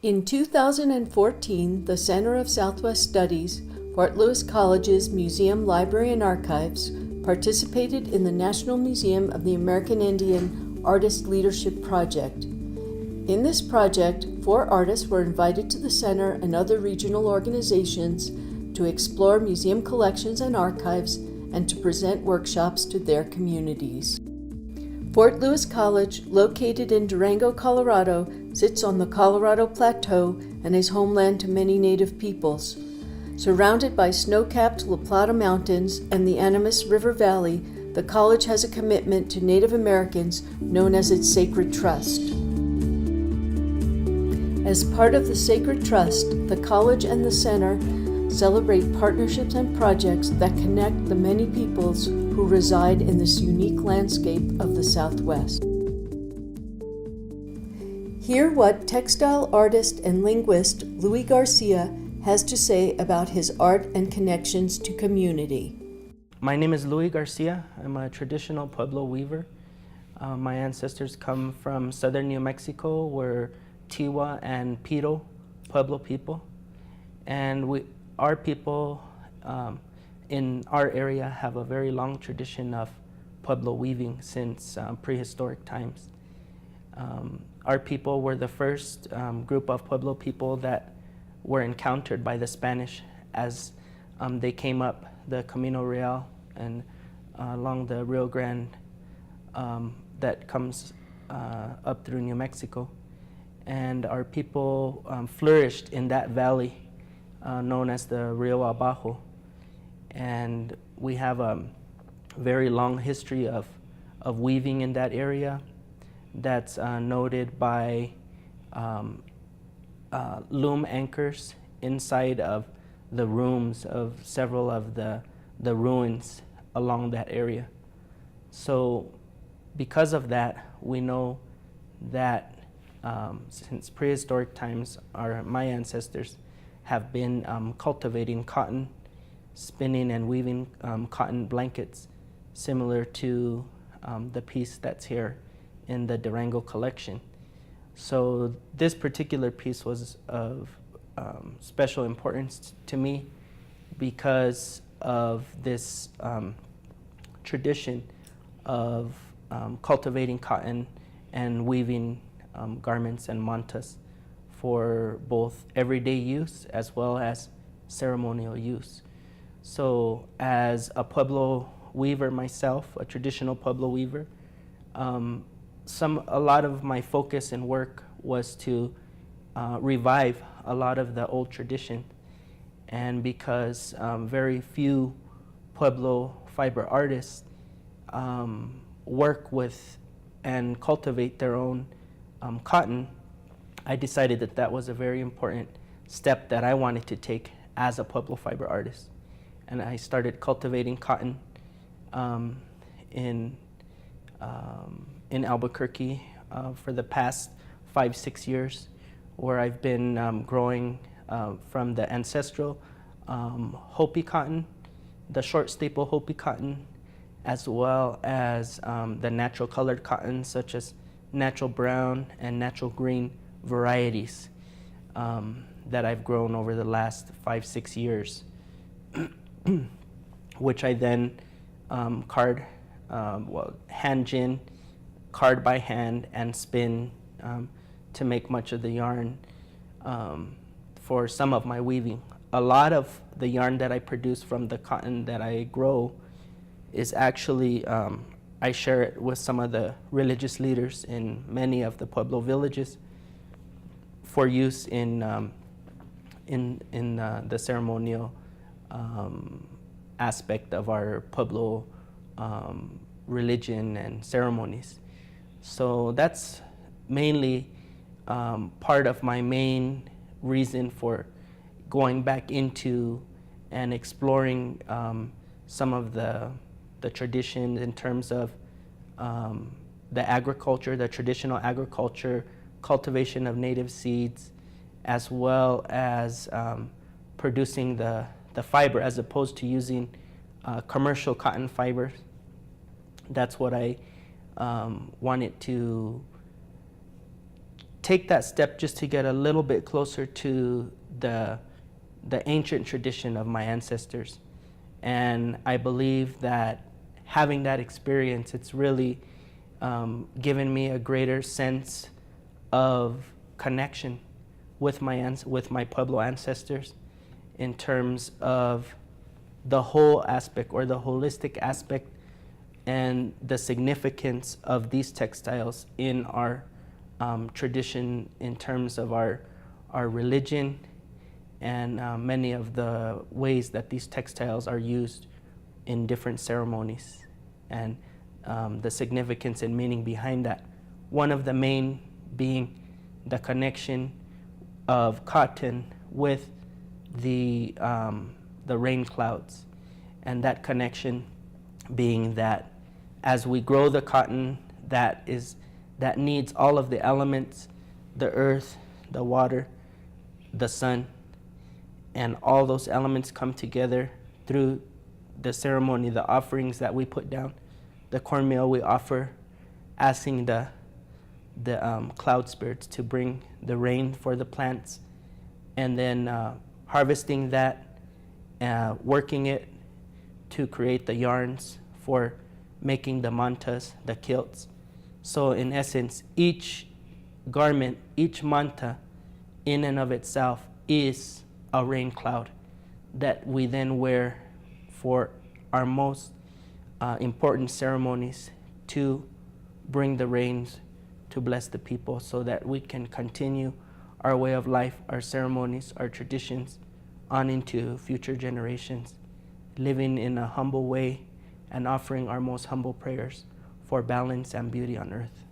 In 2014, the Center of Southwest Studies, Fort Lewis College's Museum, Library, and Archives participated in the National Museum of the American Indian Artist Leadership Project. In this project, 4 artists were invited to the center and other regional organizations to explore museum collections and archives and to present workshops to their communities. Fort Lewis College, located in Durango, Colorado, sits on the Colorado Plateau and is homeland to many Native peoples. Surrounded by snow-capped La Plata Mountains and the Animas River Valley, the college has a commitment to Native Americans known as its Sacred Trust. As part of the Sacred Trust, the college and the center celebrate partnerships and projects that connect the many peoples who reside in this unique landscape of the Southwest. Hear what textile artist and linguist Louie Garcia has to say about his art and connections to community. My name is Louie Garcia. I'm a traditional Pueblo weaver. My ancestors come from southern New Mexico. We're Tiwa and Piro Pueblo people. And our people in our area have a very long tradition of Pueblo weaving since prehistoric times. Our people were the first group of Pueblo people that were encountered by the Spanish as they came up the Camino Real and along the Rio Grande that comes up through New Mexico. And our people flourished in that valley known as the Rio Abajo. And we have a very long history of weaving in that area that's noted by loom anchors inside of the rooms of several of the ruins along that area. So because of that, we know that since prehistoric times, my ancestors have been cultivating cotton, spinning and weaving cotton blankets, similar to the piece that's here in the Durango collection. So this particular piece was of special importance to me because of this tradition of cultivating cotton and weaving garments and mantas for both everyday use as well as ceremonial use. So as a Pueblo weaver myself, a traditional Pueblo weaver, a lot of my focus and work was to revive a lot of the old tradition. And because very few Pueblo fiber artists work with and cultivate their own cotton, I decided that that was a very important step that I wanted to take as a Pueblo fiber artist. And I started cultivating cotton in Albuquerque for the past 5-6 years, where I've been growing from the ancestral Hopi cotton, the short staple Hopi cotton, as well as the natural colored cotton, such as natural brown and natural green varieties that I've grown over the last 5-6 years, which I then hand gin, card by hand, and spin to make much of the yarn for some of my weaving. A lot of the yarn that I produce from the cotton that I grow is actually, I share it with some of the religious leaders in many of the Pueblo villages for use in the ceremonial aspect of our Pueblo religion and ceremonies. So that's mainly part of my main reason for going back into and exploring some of the traditions in terms of the agriculture, the traditional agriculture, cultivation of native seeds, as well as producing the fiber as opposed to using commercial cotton fibers. That's what I wanted to take that step just to get a little bit closer to the ancient tradition of my ancestors. And I believe that having that experience, it's really given me a greater sense of connection with my Pueblo ancestors in terms of the whole aspect or the holistic aspect and the significance of these textiles in our tradition in terms of our religion and many of the ways that these textiles are used in different ceremonies and the significance and meaning behind that. One of the main being the connection of cotton with the rain clouds, and that connection being that as we grow the cotton that needs all of the elements, the earth, the water, the sun, and all those elements come together through the ceremony, the offerings that we put down, the cornmeal we offer, asking the cloud spirits to bring the rain for the plants, and then harvesting that, working it to create the yarns for making the mantas, the kilts. So in essence, each garment, each manta in and of itself is a rain cloud that we then wear for our most important ceremonies to bring the rains to bless the people so that we can continue our way of life, our ceremonies, our traditions on into future generations, living in a humble way and offering our most humble prayers for balance and beauty on earth.